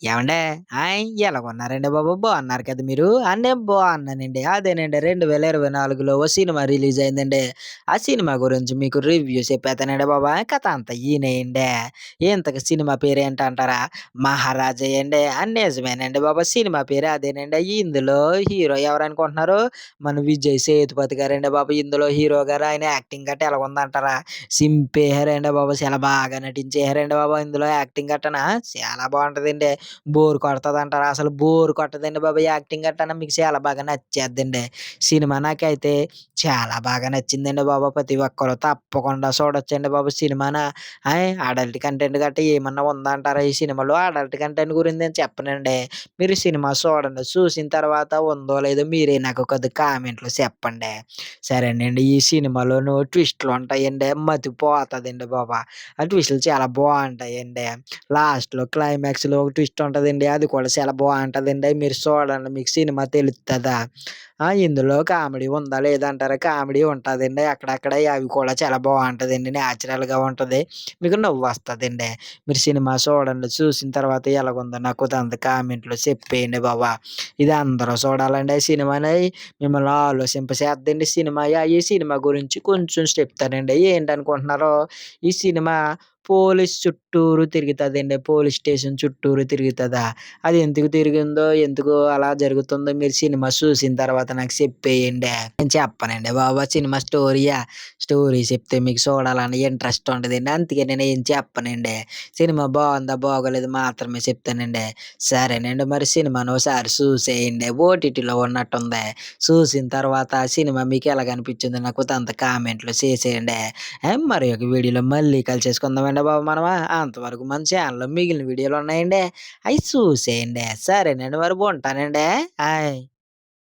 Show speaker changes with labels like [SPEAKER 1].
[SPEAKER 1] ఏవండే ఎలాగున్నారండి బాబు? బాగున్నారు కదా మీరు? నేను బాగున్నానండి. అదేనండి 2024లో ఓ సినిమా రిలీజ్ అయిందండి. ఆ సినిమా గురించి మీకు రివ్యూ చెప్పేత్తానండి బాబు. కథ అంతా ఈనేయండి. ఇంతకి సినిమా పేరేంటంటారా? 'మహారాజా' అండి. నిజమేనండి బాబు. సినిమా పేరు అదేనండి. ఇందులో హీరో ఎవరనుకుంటున్నారు? మన 'విజయ్ సేతుపతి' గారండి బాబు. ఇందులో హీరో గారు ఆయన యాక్టింగ్ గట్టా ఎలాగుందంటారా? సింపేశారండి బాబు. చాలా బాగా నటించేశారండి బాబు. ఇందులో యాక్టింగ్ గట్టనా చాలా బావుంటదండి. బోర్ కొడతదంటారా? అసలు బోర్ కొట్టదండి బాబు. యాక్టింగ్ గట్టాను మీకు చాలా బాగా నచ్చేద్దండి. సినిమా నాకైతే చాలా బాగా నచ్చిందండి బాబు. ప్రతి ఒక్కరు తప్పకుండా చూడొచ్చండి బాబు సినిమాన. అడల్ట్ కంటెంట్ గట్టా ఏమన్నా ఉందా అంటారా ఈ సినిమాలో? అడల్ట్ కంటెంట్ గురించి నేను చెప్పనండి. మీరు సినిమా చూడండి. చూసిన తర్వాత ఉందో లేదో మీరే నాకు కొద్దిగా కామెంట్‌లో చెప్పండి. సరేనండి. ఈ సినిమాలోను ట్విస్ట్‌లుంటాయండి. మతిపోతదండి బాబు. ఆ ట్విస్టులు చాలా బావుంటాయండి. లాస్ట్‌లో క్లైమాక్స్‌లో ఒక ట్విస్ట్ ఉంటదండి. అది కూడా చాలా బావుంటదండి. మీరు చూడండి మీకు సినిమా తెలుస్తదా? ఇందులో కామెడీ ఉందా లేదా అంటారా? కామెడీ ఉంటదండి. అక్కడక్కడ అవి కూడా చాలా బావుంటదండి. నేచురల్‌గా ఉంటది. మీకు నవ్వొస్తదండి. మీరు సినిమా చూడండి. చూసిన తర్వాత ఎలాగుందో నాకు దంత కామెంట్‌లో చెప్పేయండి బాబు. ఇది అందరూ చూడాలండి ఈ సినిమాని. మిమ్మల్ని ఆలోచింపచేద్దండి సినిమా. ఈ సినిమా గురించి కొంచెం చెప్తానండి. ఏంటనుకుంటున్నారు? ఈ సినిమా పోలీస్ చుట్టూరు తిరుగుతదండి. పోలీస్ స్టేషన్ చుట్టూరు తిరుగుతదా? అది ఎందుకు తిరిగిందో, ఎందుకు అలా జరుగుతుందో మీరు సినిమా చూసిన తర్వాత నాకు చెప్పేయండి. నేను చెప్పనండి బాబు సినిమా స్టోరీయా? స్టోరీ చెప్తే మీకు చూడాలని ఇంట్రెస్ట్ ఉండదండి. అందుకే నేనేం చెప్పనండి. సినిమా బావుందా, బాగోలేదా మాత్రమే చెప్తానండి. సరేనండి మరి సినిమాను ఓసారి చూసేయండి. ఓటీటీలో ఉన్నట్టుంది. చూసిన తర్వాత సినిమా మీకు ఎలాగనిపించిందో నాకు తంత కామెంట్‌లో చేసేయండి. మరి ఒక వీడియోలో మళ్ళీ కలిసేసుకుందామండి బాబు మనమా. అంతవరకు మన ఛానెల్‌లో మిగిలిన వీడియోలున్నాయండి. అయి చూసేయండి. సరేనండి మరి ఉంటానండి. ఆయ్.